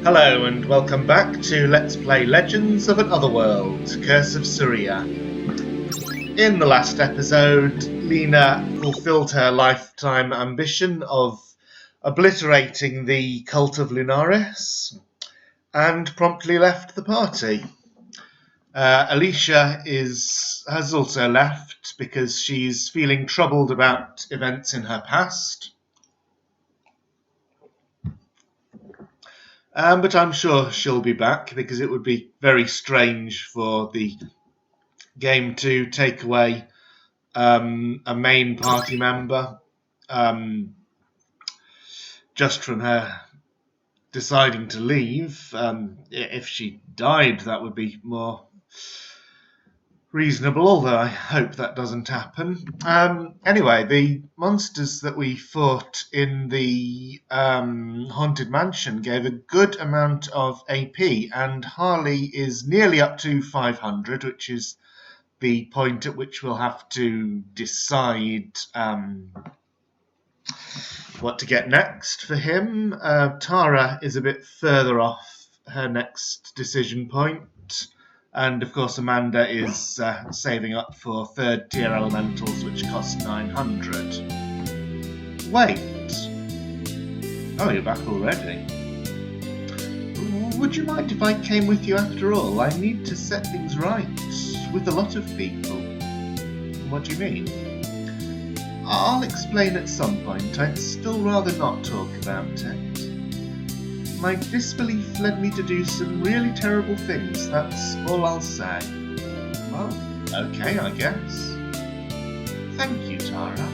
Hello and welcome back to Let's Play Legends of an Otherworld, Curse of Saria. In the last episode, Lena fulfilled her lifetime ambition of obliterating the cult of Lunaris and promptly left the party. Alicia has also left because she's feeling troubled about events in her past. But I'm sure she'll be back because it would be very strange for the game to take away a main party member just from her deciding to leave. If she died, that would be more reasonable, although I hope that doesn't happen. Anyway, the monsters that we fought in the Haunted Mansion gave a good amount of AP, and Harley is nearly up to 500, which is the point at which we'll have to decide what to get next for him. Tara is a bit further off her next decision point. And of course, Amanda is saving up for third tier elementals, which cost 900. Wait. Oh, you're back already. Would you mind if I came with you after all? I need to set things right with a lot of people. What do you mean? I'll explain at some point. I'd still rather not talk about it. My disbelief led me to do some really terrible things, that's all I'll say. Well, okay, I guess. Thank you, Tara.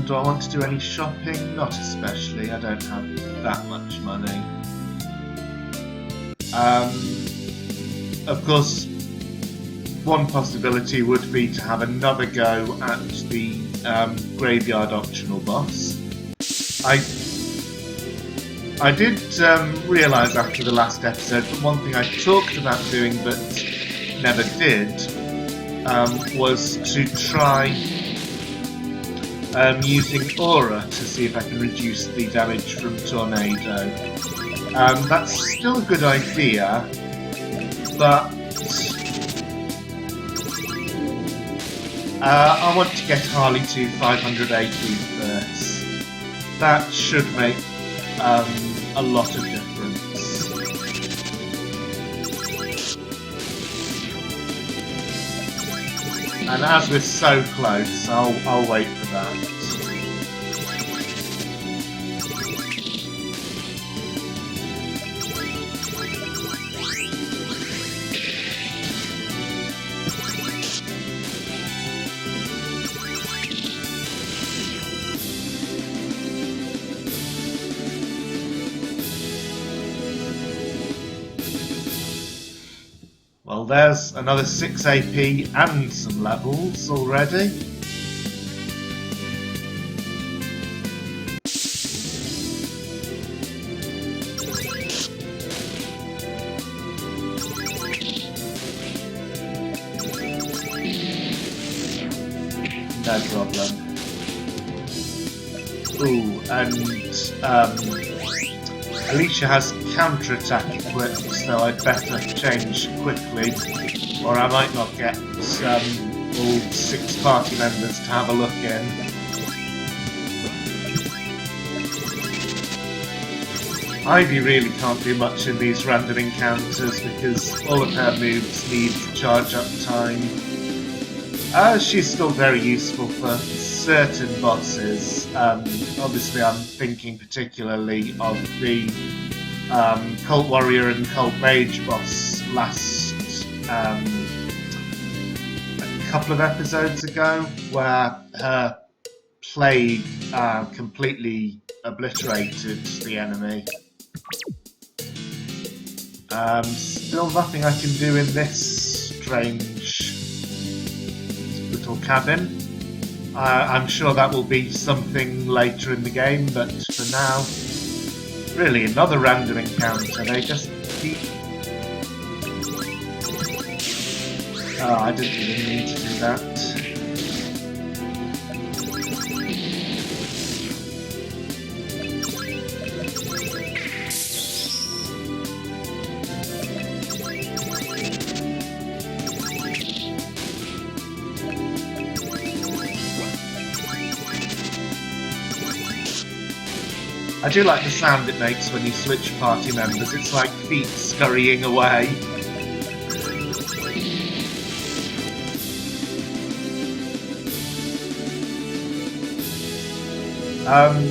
Do I want to do any shopping? Not especially, I don't have that much money. Of course, one possibility would be to have another go at the graveyard optional boss. I did realise after the last episode that one thing I talked about doing but never did was to try using Aura to see if I can reduce the damage from Tornado. That's still a good idea, but I want to get Harley to 500 AP first. That should make a lot of difference. And as we're so close, I'll wait for that. Well, there's another 6 AP and some levels already. No problem. Ooh, and Alicia has counter-attack equipped, so I'd better change quickly, or I might not get all 6 party members to have a look in. Ivy really can't do much in these random encounters because all of her moves need charge-up time. She's still very useful for certain bosses. Obviously, I'm thinking particularly of the Cult Warrior and Cult Mage boss last a couple of episodes ago, where her plague completely obliterated the enemy. Still nothing I can do in this strange little cabin. I'm sure that will be something later in the game, but for now, really another random encounter. They just keep... Oh, I didn't even need to do that. I do like the sound it makes when you switch party members. It's like feet scurrying away.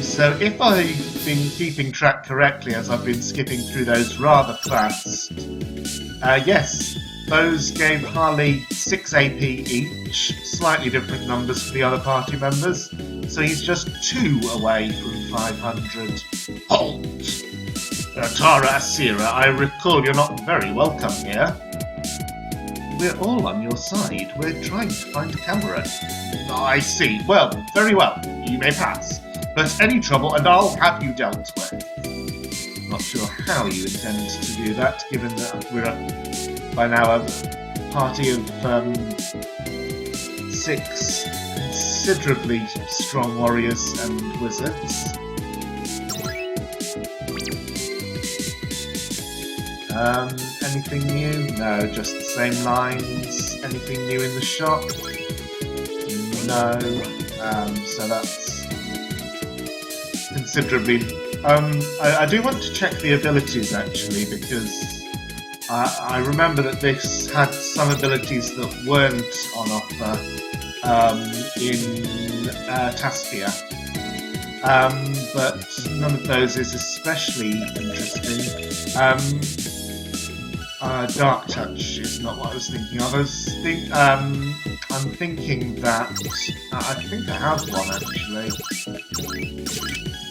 So if I've been keeping track correctly as I've been skipping through those rather fast, yes, those gave Harley 6 AP each, slightly different numbers for the other party members, so he's just 2 away from 500. Halt! Tara Asira, I recall you're not very welcome here. We're all on your side. We're trying to find Cameron. I see. Well, very well. You may pass. But any trouble and I'll have you dealt with. Not sure how you intend to do that, given that we're by now a party of 6 considerably strong warriors and wizards. Anything new? No, just the same lines. Anything new in the shop? No. So that's considerably... I do want to check the abilities, actually, because I remember that this had some abilities that weren't on offer in Taspia. But none of those is especially interesting. Dark Touch is not what I was thinking of. I'm thinking that... I think I have one, actually.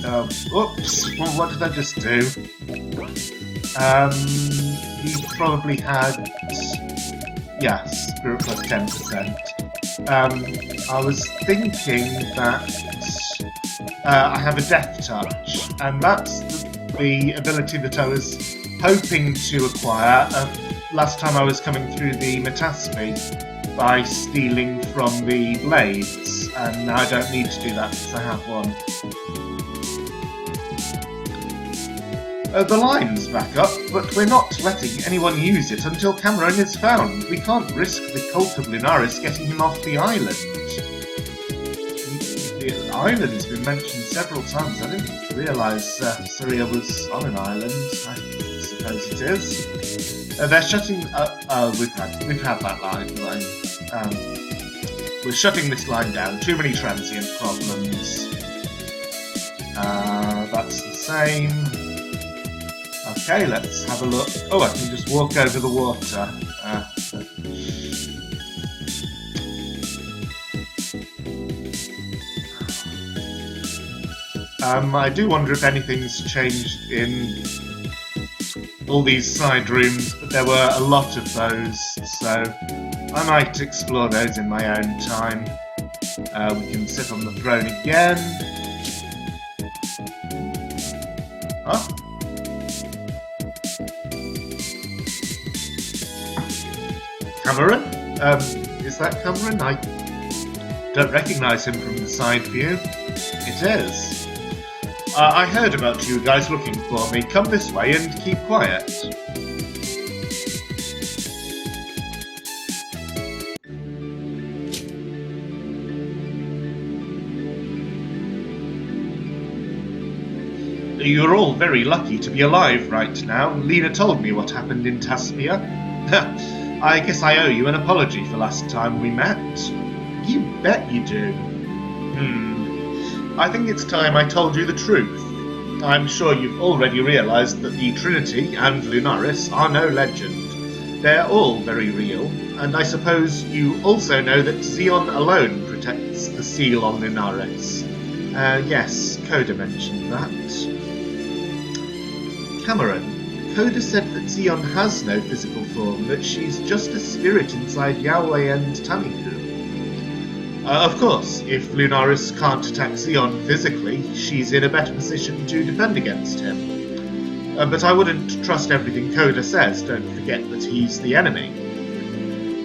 Oops! Well, what did I just do? He probably had... Yes, Spirit plus 10%. I was thinking that I have a Death Touch, and that's the ability that I was hoping to acquire last time I was coming through the Metaspi by stealing from the blades, and now I don't need to do that because I have one. The line's back up, but we're not letting anyone use it until Cameron is found. We can't risk the cult of Lunaris getting him off the island. The island's been mentioned several times. I didn't realise Saria was on an island. I suppose it is. They're shutting... we've had that line. We're shutting this line down. Too many transient problems. That's the same. Okay, let's have a look. Oh, I can just walk over the water. I do wonder if anything's changed in all these side rooms, but there were a lot of those, so I might explore those in my own time. We can sit on the throne again. Huh? Cameron? Is that Cameron? I don't recognise him from the side view. It is. I heard about you guys looking for me. Come this way and keep quiet. You're all very lucky to be alive right now. Lena told me what happened in Taspia. I guess I owe you an apology for last time we met. You bet you do. I think it's time I told you the truth. I'm sure you've already realised that the Trinity and Lunaris are no legend. They're all very real, and I suppose you also know that Xeon alone protects the seal on Lunaris. Yes, Coda mentioned that. Cameron, Coda said that Xeon has no physical form, that she's just a spirit inside Yahweh and Tamiku. Of course, if Lunaris can't attack Xeon physically, she's in a better position to defend against him. But I wouldn't trust everything Coda says, don't forget that he's the enemy.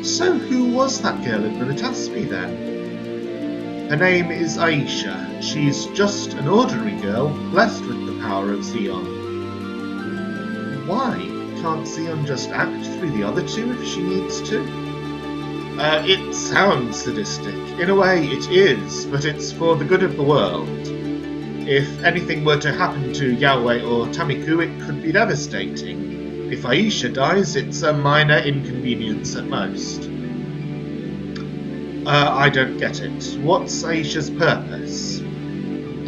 So who was that girl in the Metaspi then? Her name is Aisha. She's just an ordinary girl, blessed with the power of Xeon. Why? Can't Xeon just act through the other two if she needs to? It sounds sadistic. In a way, it is, but it's for the good of the world. If anything were to happen to Yahweh or Tamiku, it could be devastating. If Aisha dies, it's a minor inconvenience at most. I don't get it. What's Aisha's purpose?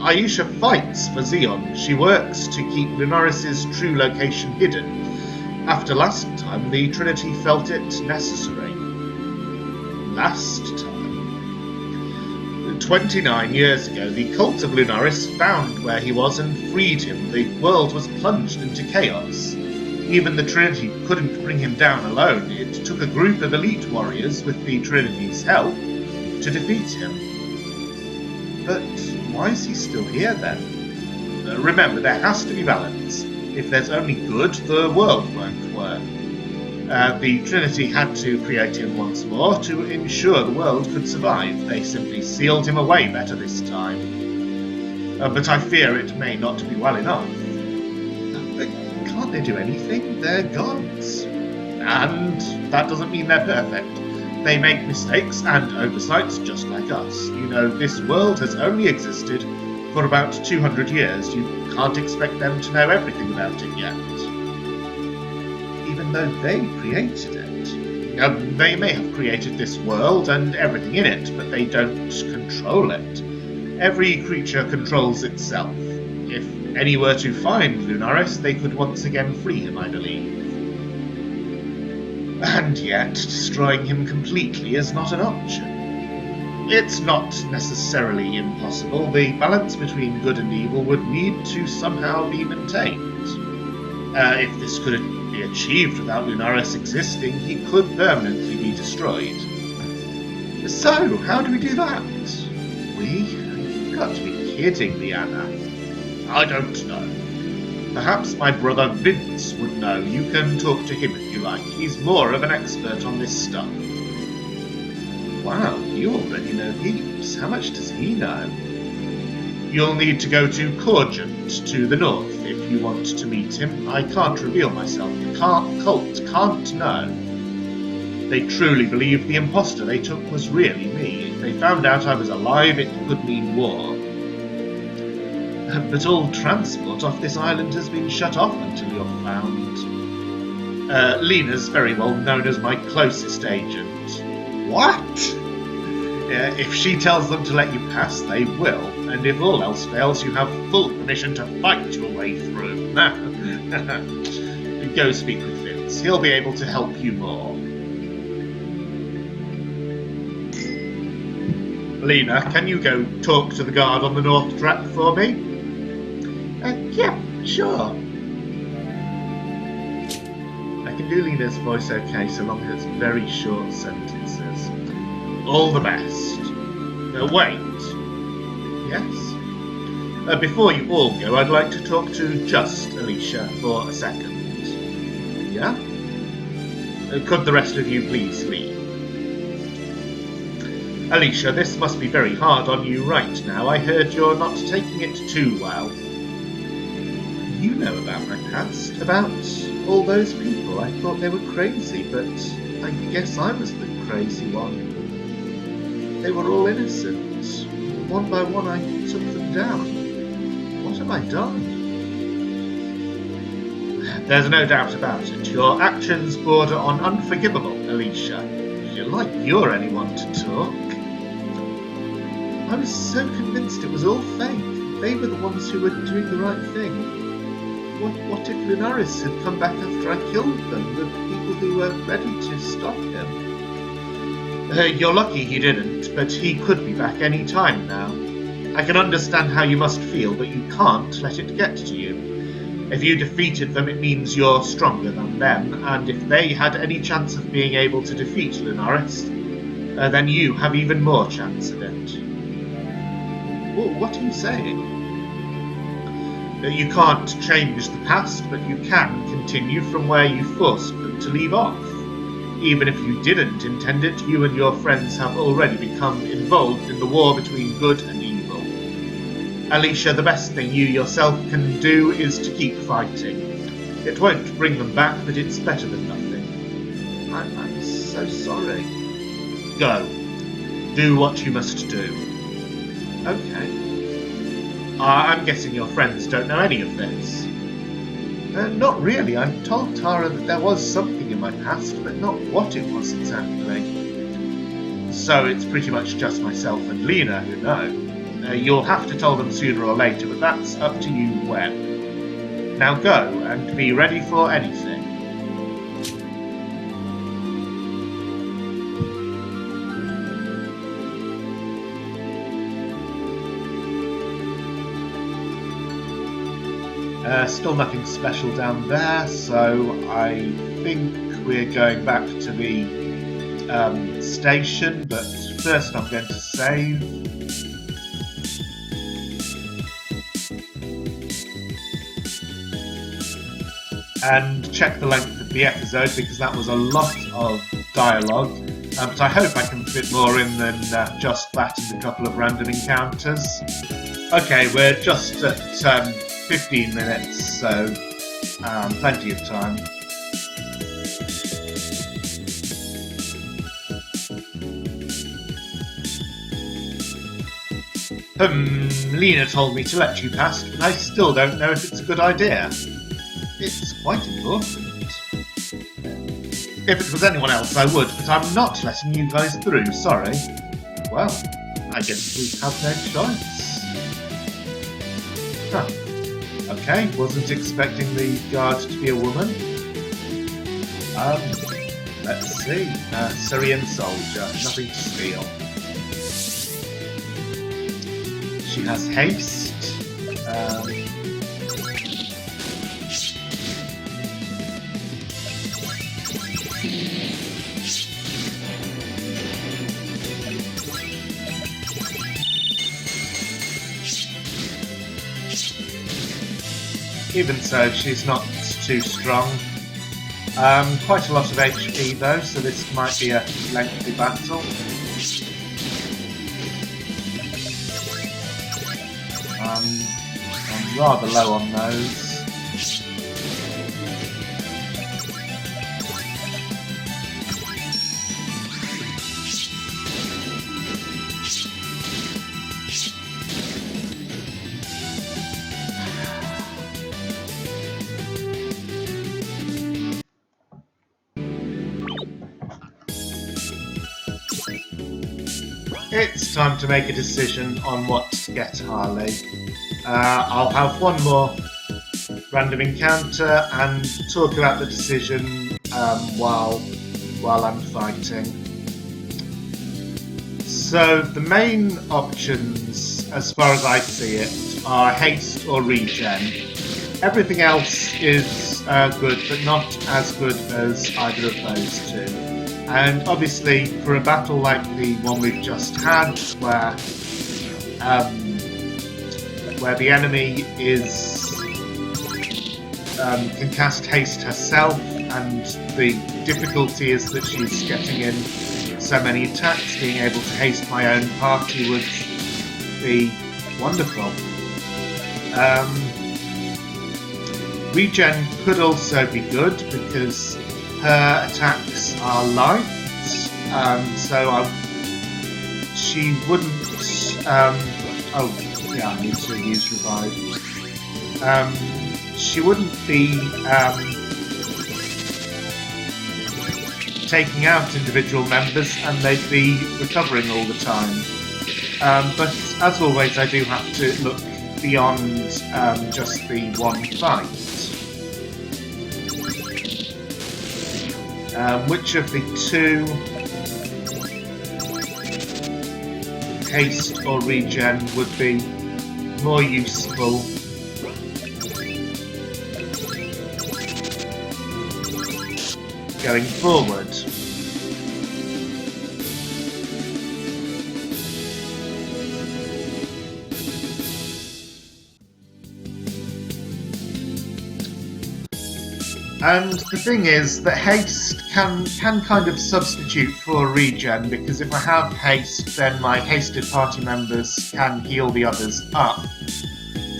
Aisha fights for Xeon. She works to keep Lunaris' true location hidden. After last time, the Trinity felt it necessary. Last time? 29 years ago, the cult of Lunaris found where he was and freed him. The world was plunged into chaos. Even the Trinity couldn't bring him down alone. It took a group of elite warriors, with the Trinity's help, to defeat him. But why is he still here then? Remember, there has to be balance. If there's only good, the world won't work. The Trinity had to create him once more to ensure the world could survive. They simply sealed him away better this time. But I fear it may not be well enough. But can't they do anything? They're gods. And that doesn't mean they're perfect. They make mistakes and oversights just like us. You know, this world has only existed for about 200 years. You can't expect them to know everything about it yet. Even though they created it. They may have created this world and everything in it, but they don't control it. Every creature controls itself. If any were to find Lunaris, they could once again free him, I believe. And yet, destroying him completely is not an option. It's not necessarily impossible. The balance between good and evil would need to somehow be maintained. If this could be achieved without Lunaris existing, he could permanently be destroyed. So, how do we do that? You've got to be kidding me, Anna. I don't know. Perhaps my brother Vince would know. You can talk to him if you like. He's more of an expert on this stuff. Wow, you already know heaps. How much does he know? You'll need to go to Corgent to the north if you want to meet him. I can't reveal myself. The cult can't know. They truly believed the imposter they took was really me. If they found out I was alive, it could mean war. But all transport off this island has been shut off until you're found. Lena's very well known as my closest agent. What? If she tells them to let you pass, they will. And if all else fails, you have full permission to fight your way through. Go speak with Vince. He'll be able to help you more. Lena, can you go talk to the guard on the north track for me? Yeah, sure. I can do Lena's voice okay, so long as it's very short sentences. All the best. Wait. Yes? Before you all go, I'd like to talk to just Alicia for a second. Yeah? Could the rest of you please leave? Alicia, this must be very hard on you right now. I heard you're not taking it too well. You know about my past, about all those people. I thought they were crazy, but I guess I was the crazy one. They were all innocent. One by one I took them down. What have I done? There's no doubt about it. Your actions border on unforgivable, Alicia. Like you're anyone to talk. I was so convinced it was all fake. They were the ones who were doing the right thing. What if Lunaris had come back after I killed them, the people who were ready to stop him? You're lucky he didn't, but he could be back any time now. I can understand how you must feel, but you can't let it get to you. If you defeated them, it means you're stronger than them, and if they had any chance of being able to defeat Lunaris, then you have even more chance of it. Well, what are you saying? You can't change the past, but you can continue from where you forced them to leave off. Even if you didn't intend it, you and your friends have already become involved in the war between good and evil. Alicia, the best thing you yourself can do is to keep fighting. It won't bring them back, but it's better than nothing. I'm so sorry. Go. Do what you must do. Okay. I'm guessing your friends don't know any of this. Not really. I told Tara that there was something in my past, but not what it was exactly. So it's pretty much just myself and Lena who know. You'll have to tell them sooner or later, but that's up to you when. Now go, and be ready for anything. Still nothing special down there, so I think we're going back to the station, but first I'm going to save. And check the length of the episode, because that was a lot of dialogue, but I hope I can fit more in than just that and a couple of random encounters. Okay, we're just at 15 minutes, so plenty of time. Lena told me to let you past, but I still don't know if it's a good idea. It's quite important. If it was anyone else, I would, but I'm not letting you guys through, sorry. Well, I guess we have no choice. Huh. Okay, wasn't expecting the guard to be a woman. Let's see. Syrian soldier, nothing to steal. She has haste. Even so, she's not too strong. Quite a lot of HP though, so this might be a lengthy battle. I'm rather low on those. It's time to make a decision on what to get Harley. I'll have one more random encounter and talk about the decision while I'm fighting. So the main options, as far as I see it, are haste or regen. Everything else is good, but not as good as either of those two. And obviously, for a battle like the one we've just had, where the enemy can cast haste herself, and the difficulty is that she's getting in so many attacks, being able to haste my own party would be wonderful. Regen could also be good because her attacks are light, so she wouldn't. Oh, yeah, I need to use revive. She wouldn't be taking out individual members, and they'd be recovering all the time. But as always, I do have to look beyond just the one fight. Which of the two, haste or regen, would be more useful? Going forward. And the thing is that haste can kind of substitute for regen, because if I have haste, then my hasted party members can heal the others up.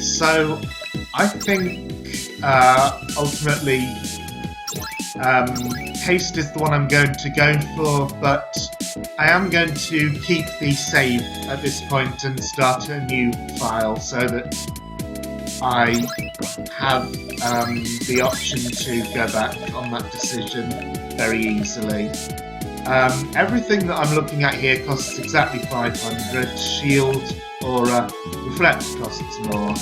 So I think ultimately haste is the one I'm going to go for, but I am going to keep the save at this point and start a new file so that I have the option to go back on that decision very easily. Everything that I'm looking at here costs exactly 500. Shield, Aura, Reflect costs more.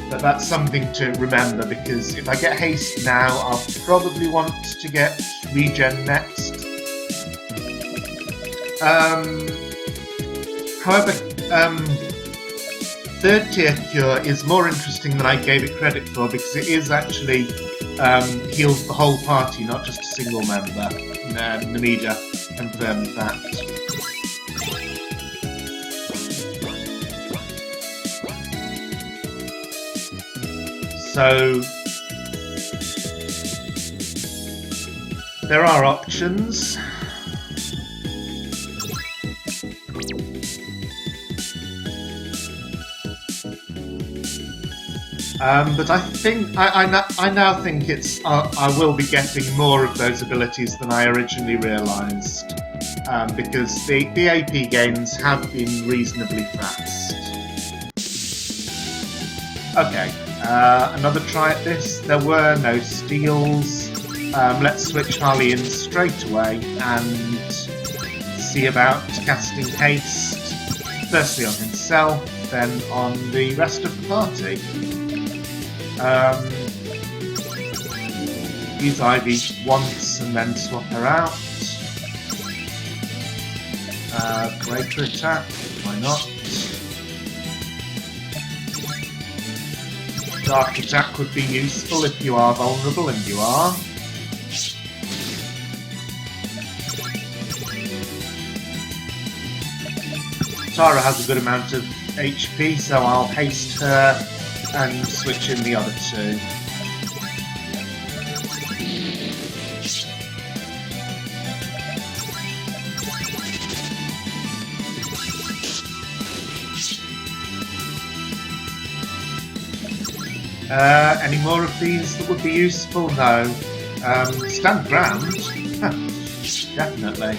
But that's something to remember, because if I get haste now, I'll probably want to get regen next. However, third tier cure is more interesting than I gave it credit for, because it is actually heals the whole party, not just a single member. Namida confirmed that. So there are options. But I think I now think I will be getting more of those abilities than I originally realised, because the AP gains have been reasonably fast. Okay, another try at this. There were no steals. Let's switch Harley in straight away and see about casting haste, firstly on himself, then on the rest of the party. Use Ivy once and then swap her out. Greater attack, why not? Dark attack would be useful if you are vulnerable, and you are. Tara has a good amount of HP, so I'll haste her and switch in the other two. Any more of these that would be useful? No. Stand ground? Definitely.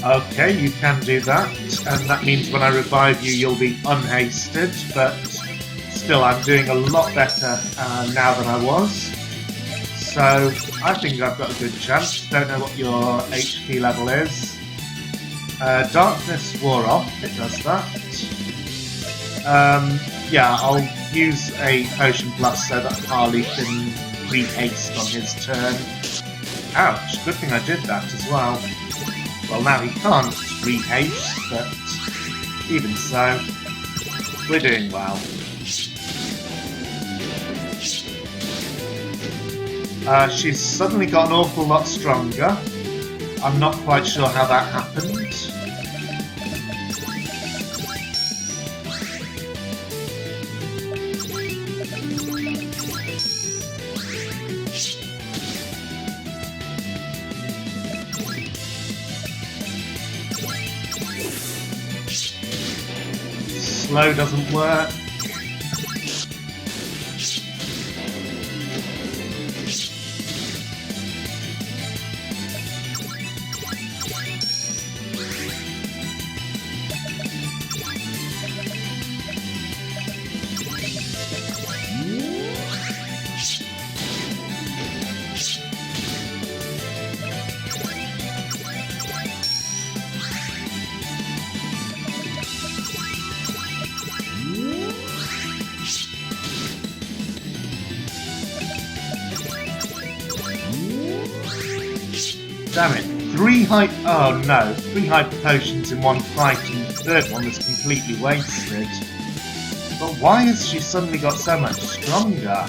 Okay, you can do that, and that means when I revive you, you'll be unhasted, but still I'm doing a lot better now than I was. So I think I've got a good chance. Don't know what your HP level is. Darkness wore off, it does that. Yeah, I'll use a potion plus so that Harley can re-haste on his turn. Ouch, good thing I did that as well. Well, now he can't re-haste, but even so, we're doing well. She's suddenly got an awful lot stronger. I'm not quite sure how that happened. Slow doesn't work. Damn it. 3 hyper potions in one fight, and the third one was completely wasted. But why has she suddenly got so much stronger?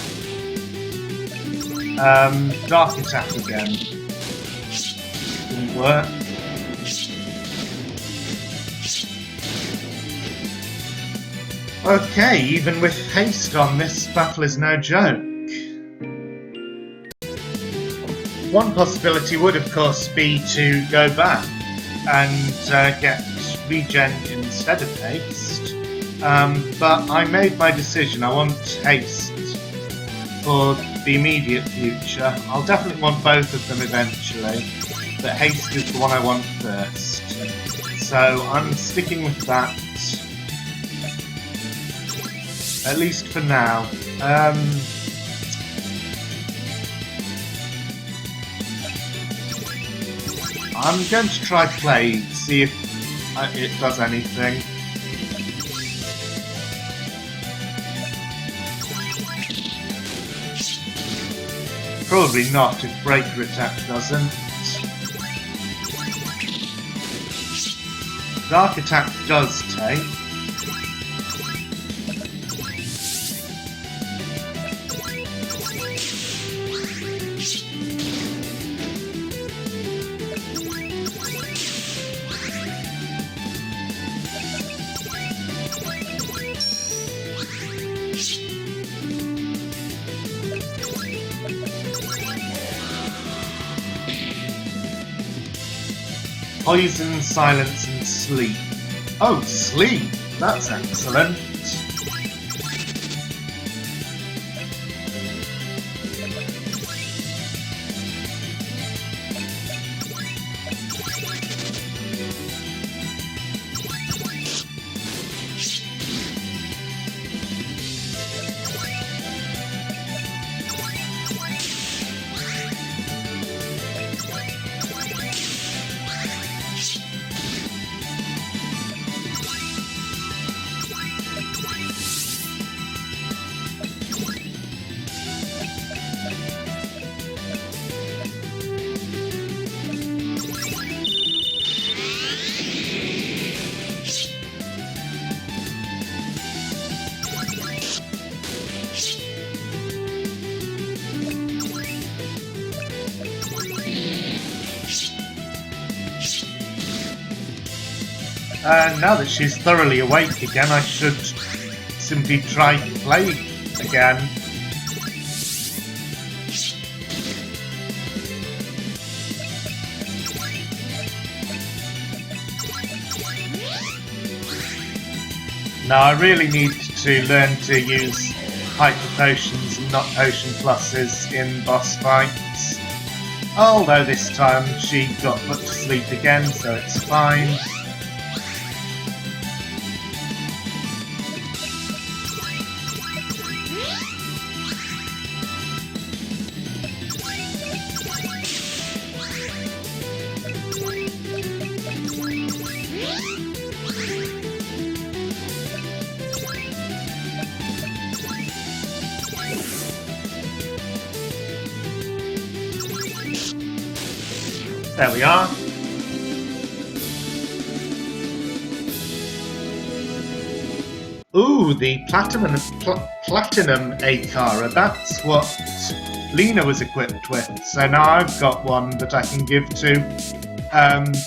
Dark attack again. Didn't work. Okay, even with haste on, this battle is no joke. One possibility would, of course, be to go back and get regen instead of haste. But I made my decision. I want haste for the immediate future. I'll definitely want both of them eventually, but haste is the one I want first. So I'm sticking with that, at least for now. I'm going to try Plague, see if it does anything. Probably not if Breaker Attack doesn't. Dark Attack does take. Poison, silence, and sleep. Oh, sleep! That's excellent. Now that she's thoroughly awake again, I should simply try Plague again. Now I really need to learn to use Hyper Potions and not Potion Pluses in boss fights. Although this time she got put to sleep again, so it's fine. There we are. Ooh, the Platinum Akara. That's what Lena was equipped with. So now I've got one that I can give to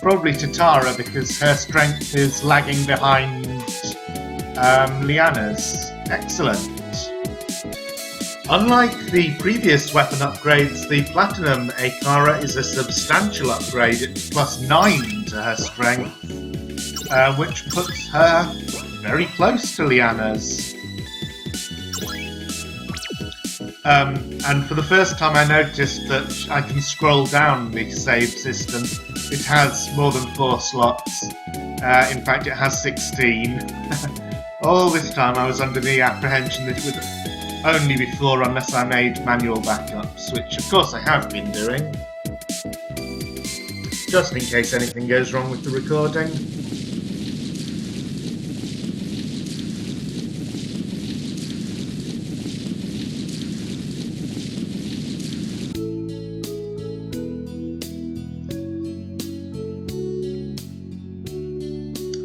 probably to Tara because her strength is lagging behind Liana's. Excellent. Unlike the previous weapon upgrades, the Platinum Akara is a substantial upgrade. It's +9 to her strength, which puts her very close to Liana's. And for the first time I noticed that I can scroll down the save system. It has more than 4 slots. In fact, it has 16. All this time I was under the apprehension that it would only be 4 unless I made manual backups, which of course I have been doing. Just in case anything goes wrong with the recording.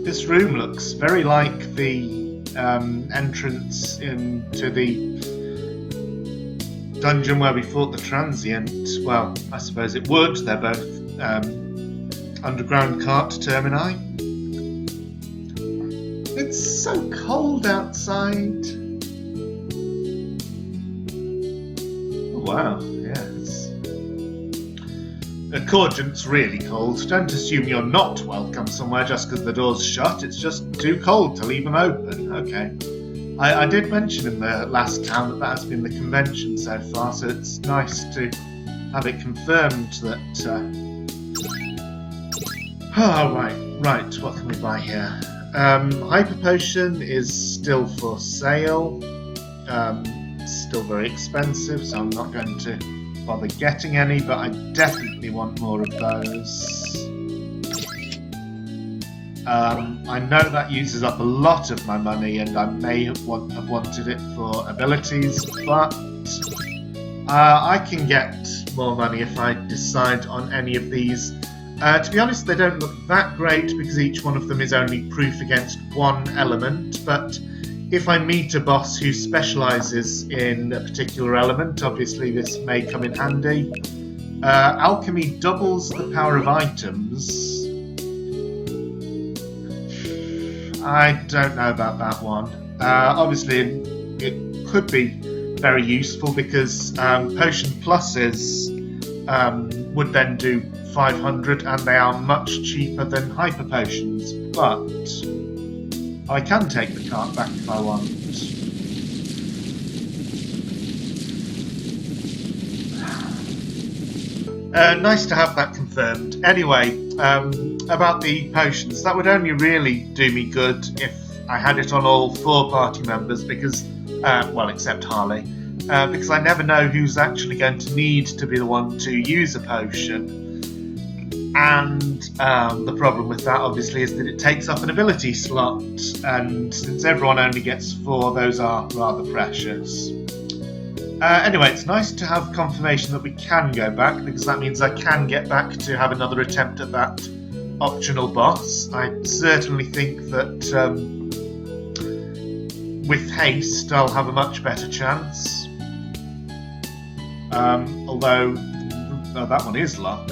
This room looks very like the entrance into the dungeon where we fought the Transient. Well, I suppose it would. They're both underground cart termini. It's so cold outside. Oh, wow, yes. Cordiant's really cold. Don't assume you're not welcome somewhere just because the door's shut. It's just too cold to leave them open. Okay. I did mention in the last town that has been the convention so far, so it's nice to have it confirmed that... Oh, right, what can we buy here? Hyper Potion is still for sale. Still very expensive, so I'm not going to bother getting any, but I definitely want more of those. I know that uses up a lot of my money, and I may have wanted it for abilities, but I can get more money if I decide on any of these. To be honest, they don't look that great because each one of them is only proof against one element, but if I meet a boss who specialises in a particular element, obviously this may come in handy. Alchemy doubles the power of items. I don't know about that one. Obviously, it could be very useful because potion pluses would then do 500 and they are much cheaper than hyper potions, but I can take the cart back if I want. Nice to have that confirmed. Anyway, about the potions, that would only really do me good if I had it on all 4 party members because, well, except Harley, because I never know who's actually going to need to be the one to use a potion. And the problem with that, obviously, is that it takes up an ability slot, and since everyone only gets 4, those are rather precious. Anyway, it's nice to have confirmation that we can go back, because that means I can get back to have another attempt at that optional boss. I certainly think that with haste I'll have a much better chance. Although that one is locked.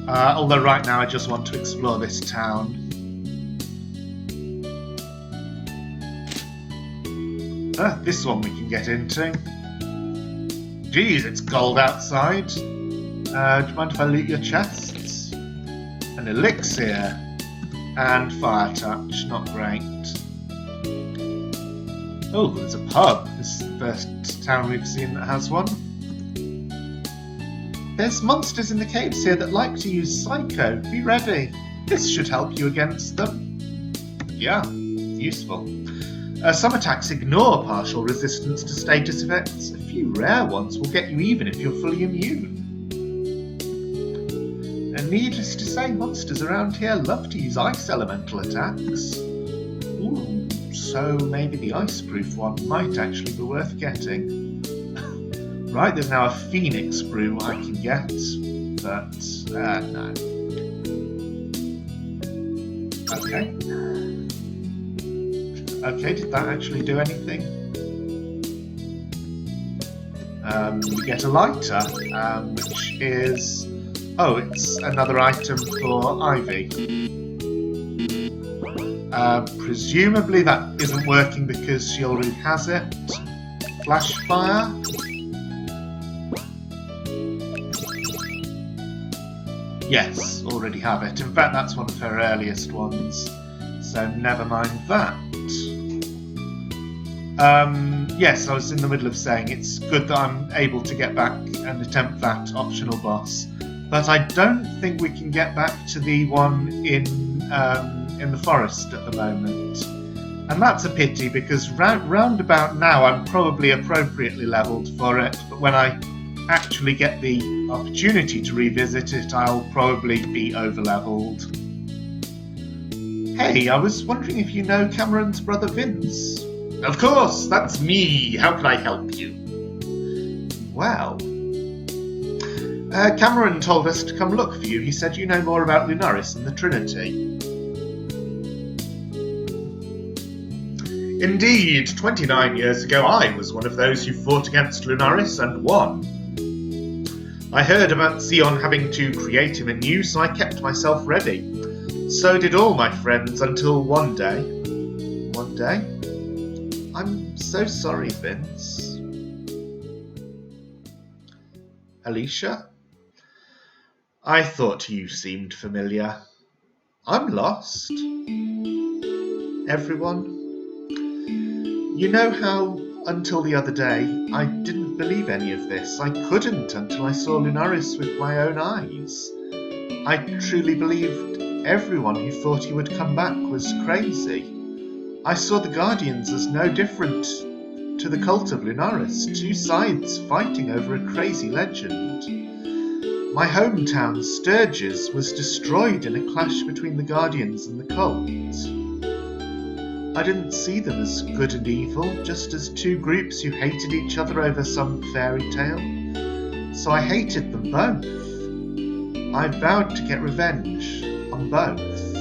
Although right now I just want to explore this town. This one we can get into. Geez, it's cold outside. Do you mind if I loot your chests? An elixir and fire touch, not great. Oh, there's a pub. This is the first town we've seen that has one. There's monsters in the caves here that like to use Psycho. Be ready. This should help you against them. Yeah, useful. Some attacks ignore partial resistance to status effects. A few rare ones will get you even if you're fully immune. And needless to say, monsters around here love to use ice elemental attacks. Ooh, so maybe the ice-proof one might actually be worth getting. Right, there's now a Phoenix brew I can get, but no. Okay. Okay, did that actually do anything? We get a lighter, which is... Oh, it's another item for Ivy. Presumably that isn't working because she already has it. Flash fire? Yes, already have it. In fact, that's one of her earliest ones. So never mind that. Yes, I was in the middle of saying it's good that I'm able to get back and attempt that optional boss. But I don't think we can get back to the one in the forest at the moment. And that's a pity because round about now I'm probably appropriately levelled for it, but when I actually get the opportunity to revisit it, I'll probably be over-levelled. Hey, I was wondering if you know Cameron's brother Vince? Of course, that's me. How can I help you? Well, Cameron told us to come look for you. He said you know more about Lunaris and the Trinity. Indeed, 29 years ago I was one of those who fought against Lunaris and won. I heard about Xion having to create him anew, so I kept myself ready. So did all my friends until one day... One day? I'm so sorry, Vince. Alicia? I thought you seemed familiar. I'm lost. Everyone? You know how, until the other day, I didn't believe any of this. I couldn't until I saw Lunaris with my own eyes. I truly believed everyone who thought he would come back was crazy. I saw the Guardians as no different to the cult of Lunaris, two sides fighting over a crazy legend. My hometown, Sturgis, was destroyed in a clash between the Guardians and the cult. I didn't see them as good and evil, just as two groups who hated each other over some fairy tale. So I hated them both. I vowed to get revenge on both.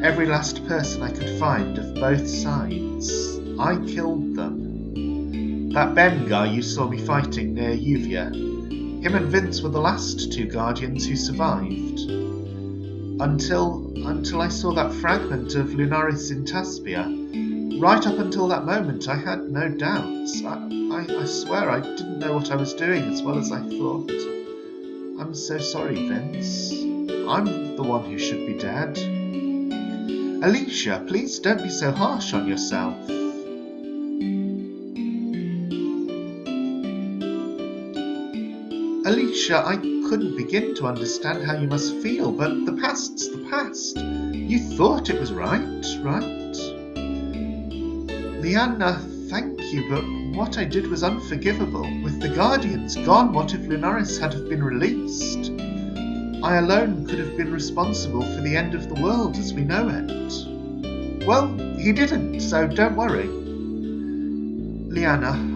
Every last person I could find of both sides, I killed them. That Ben guy you saw me fighting near Uvia, him and Vince were the last two Guardians who survived. Until I saw that fragment of Lunaris in Taspia. Right up until that moment, I had no doubts. I swear I didn't know what I was doing as well as I thought. I'm so sorry, Vince. I'm the one who should be dead. Alicia, please don't be so harsh on yourself. Alicia, I couldn't begin to understand how you must feel, but the past's the past. You thought it was right? Liana, thank you, but what I did was unforgivable. With the Guardians gone, what if Lunaris had have been released? I alone could have been responsible for the end of the world as we know it. Well, he didn't, so don't worry. Liana,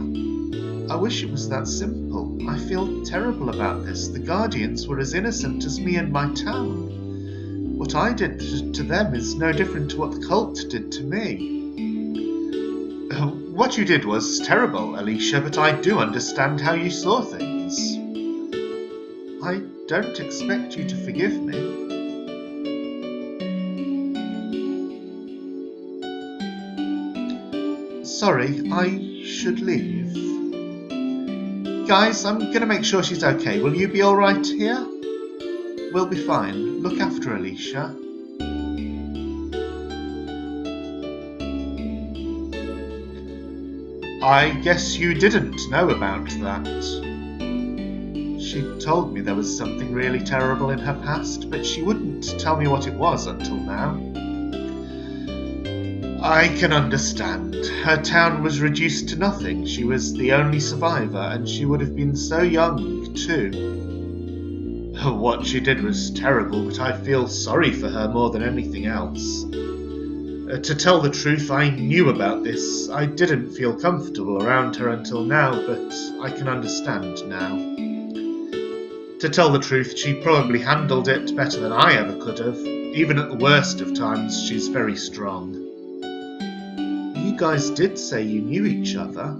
I wish it was that simple. I feel terrible about this. The Guardians were as innocent as me and my town. What I did to them is no different to what the cult did to me. What you did was terrible, Alicia, but I do understand how you saw things. I don't expect you to forgive me. Sorry, I should leave. Guys, I'm gonna make sure she's okay. Will you be alright here? We'll be fine. Look after Alicia. I guess you didn't know about that. She told me there was something really terrible in her past, but she wouldn't tell me what it was until now. I can understand. Her town was reduced to nothing. She was the only survivor, and she would have been so young, too. What she did was terrible, but I feel sorry for her more than anything else. To tell the truth, I knew about this. I didn't feel comfortable around her until now, but I can understand now. To tell the truth, she probably handled it better than I ever could have. Even at the worst of times, she's very strong. You guys did say you knew each other.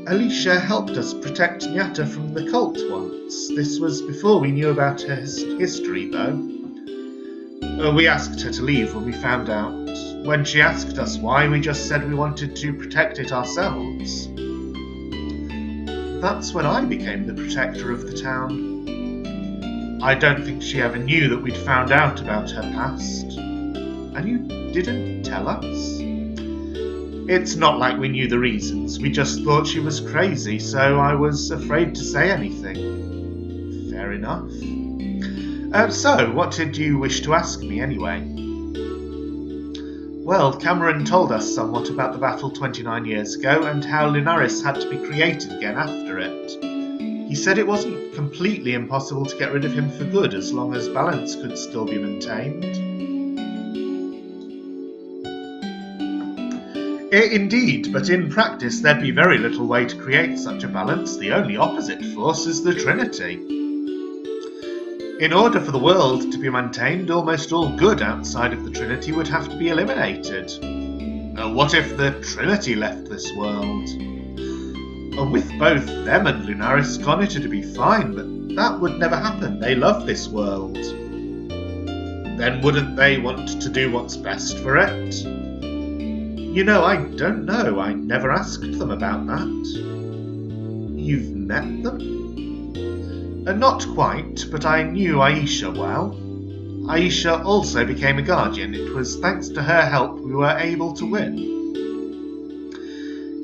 Alicia helped us protect Nyata from the cult once. This was before we knew about her history, though. We asked her to leave when we found out. When she asked us why, we just said we wanted to protect it ourselves. That's when I became the protector of the town. I don't think she ever knew that we'd found out about her past. And you didn't tell us? It's not like we knew the reasons. We just thought she was crazy, so I was afraid to say anything. Fair enough. So, what did you wish to ask me anyway? Well, Cameron told us somewhat about the battle 29 years ago and how Lunaris had to be created again after it. He said it wasn't completely impossible to get rid of him for good as long as balance could still be maintained. Indeed, but in practice there'd be very little way to create such a balance. The only opposite force is the Trinity. In order for the world to be maintained, almost all good outside of the Trinity would have to be eliminated. What if the Trinity left this world? With both them and Lunaris gone, it'd be fine, but that would never happen. They love this world. Then wouldn't they want to do what's best for it? You know, I don't know. I never asked them about that. You've met them? Not quite, but I knew Aisha well. Aisha also became a guardian. It was thanks to her help we were able to win.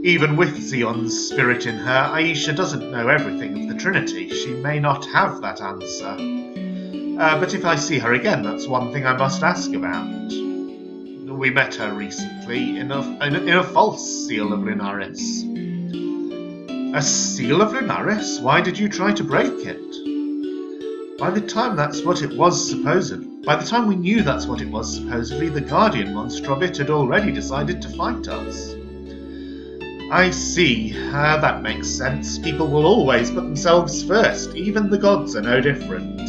Even with Xion's spirit in her, Aisha doesn't know everything of the Trinity. She may not have that answer. But if I see her again, that's one thing I must ask about. We met her recently in a false seal of Linaris. A seal of Linaris? Why did you try to break it? By the time we knew that's what it was supposedly, the Guardian monster of it had already decided to fight us. I see. That makes sense. People will always put themselves first. Even the gods are no different.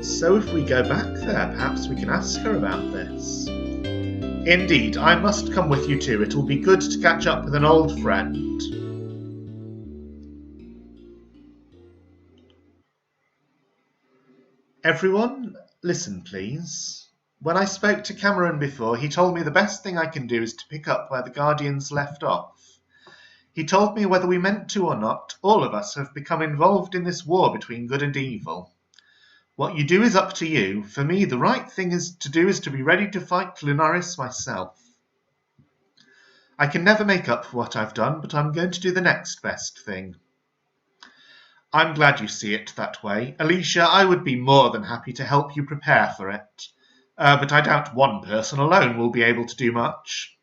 So if we go back there, perhaps we can ask her about this. Indeed, I must come with you too. It will be good to catch up with an old friend. Everyone, listen please. When I spoke to Cameron before, he told me the best thing I can do is to pick up where the Guardians left off. He told me whether we meant to or not, all of us have become involved in this war between good and evil. What you do is up to you. For me, the right thing is to be ready to fight Lunaris myself. I can never make up for what I've done, but I'm going to do the next best thing. I'm glad you see it that way. Alicia, I would be more than happy to help you prepare for it. But I doubt one person alone will be able to do much.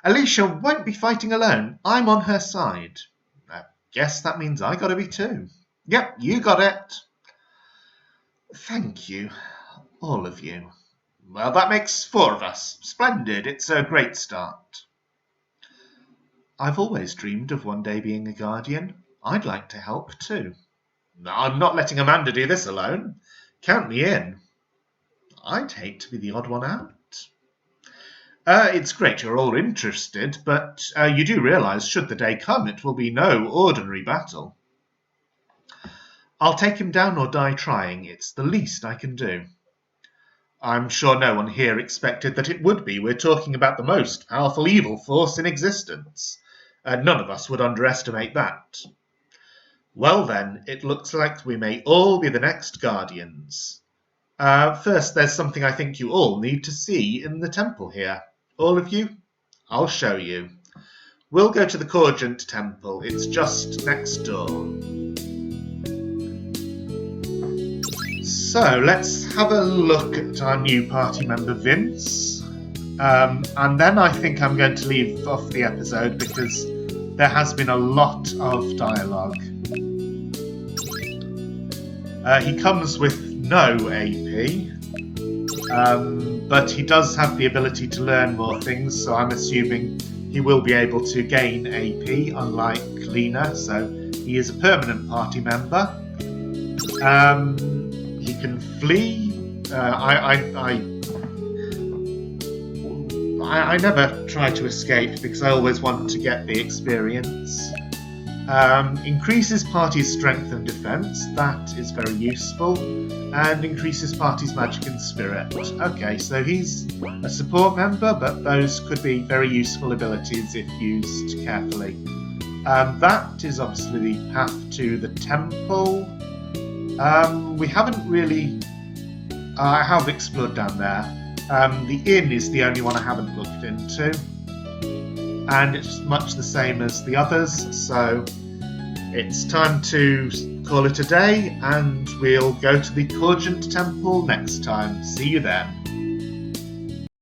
Alicia won't be fighting alone. I'm on her side. I guess that means I gotta be too. Yep, you got it. Thank you, all of you. Well, that makes 4 of us. Splendid, it's a great start. I've always dreamed of one day being a guardian. I'd like to help too. I'm not letting Amanda do this alone. Count me in. I'd hate to be the odd one out. It's great you're all interested, but you do realise, should the day come, it will be no ordinary battle. I'll take him down or die trying. It's the least I can do. I'm sure no one here expected that it would be. We're talking about the most powerful evil force in existence. None of us would underestimate that. Well then, it looks like we may all be the next Guardians. First, there's something I think you all need to see in the temple here. All of you? I'll show you. We'll go to the Corgent Temple. It's just next door. So, let's have a look at our new party member, Vince. And then I think I'm going to leave off the episode because there has been a lot of dialogue. He comes with no AP, but he does have the ability to learn more things, so I'm assuming he will be able to gain AP, unlike Lena, so he is a permanent party member. He can flee. I never try to escape because I always want to get the experience. Increases party's strength and defense, that is very useful, and increases party's magic and spirit. Okay, so he's a support member, but those could be very useful abilities if used carefully. That is obviously the path to the temple. We haven't really... I have explored down there. The inn is the only one I haven't looked into. And it's much the same as the others, so it's time to call it a day, and we'll go to the Corgent Temple next time. See you then.